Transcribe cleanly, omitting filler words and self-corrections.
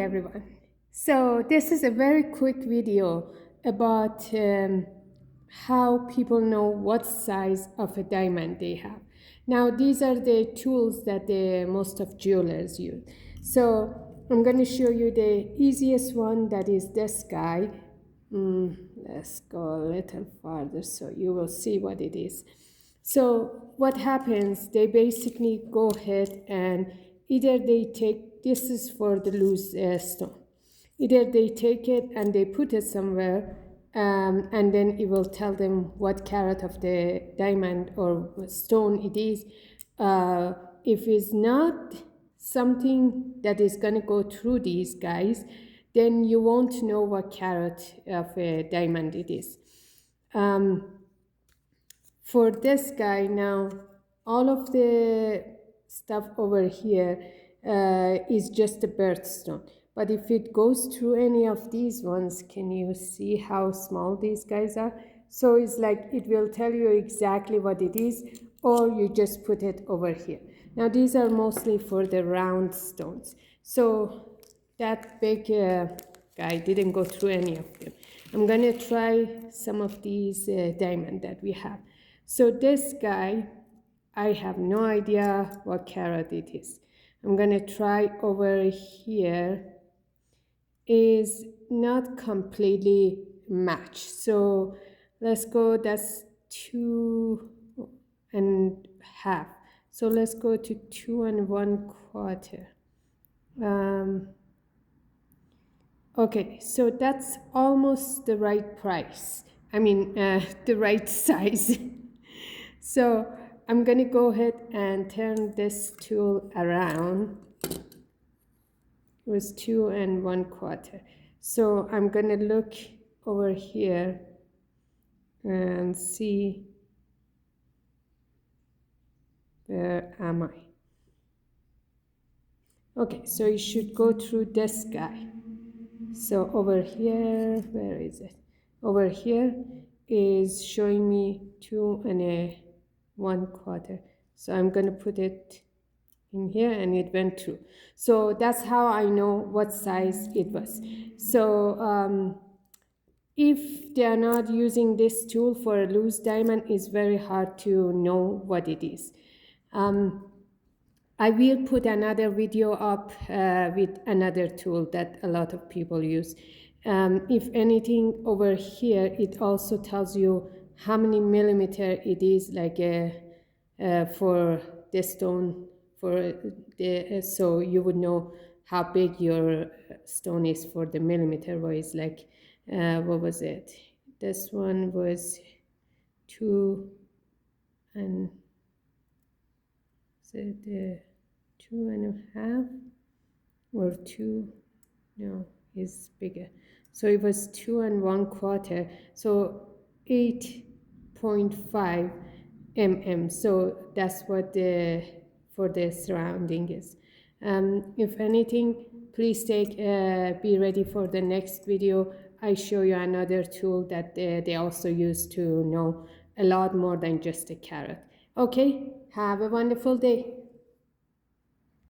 everyone. So this is a very quick video about how people know what size of a diamond they have. Now these are the tools that most of jewelers use. So I'm going to show you the easiest one, that is this guy. Let's go a little farther so you will see what it is. So what happens, they basically go ahead and either they take, this is for the loose stone, either they take it and they put it somewhere, and then it will tell them what carat of the diamond or stone it is. If it's not something that is going to go through these guys, then you won't know what carat of a diamond it is. For this guy now, all of the stuff over here is just a birthstone. But if it goes through any of these ones, can you see how small these guys are? So it's like it will tell you exactly what it is, or you just put it over here. Now these are mostly for the round stones. So that big guy didn't go through any of them. I'm gonna try some of these diamond that we have. So this guy, I have no idea what carat it is. I'm gonna try over here. Is not completely matched. So let's go, that's 2.5. So let's go to 2 1/4. Okay, so that's almost the right price. I mean, the right size. So I'm gonna go ahead and turn this tool around. It was 2 1/4. So I'm gonna look over here and see, where am I? Okay, so you should go through this guy. So over here, where is it? Over here is showing me 2 1/4. So I'm gonna put it in here and it went through. So that's how I know what size it was. So if they are not using this tool for a loose diamond, it's very hard to know what it is. I will put another video up with another tool that a lot of people use. If anything, over here it also tells you how many millimeter it is, like for the stone, for the so you would know how big your stone is for the millimeter wise. Like what was it? This one was 2 and 2.5 or 2, no, is bigger. So it was 2 1/4, so 8.5 mm. So that's what for the surrounding is. If anything, please be ready for the next video. I show you another tool that they also use to know a lot more than just a carat. Okay, have a wonderful day.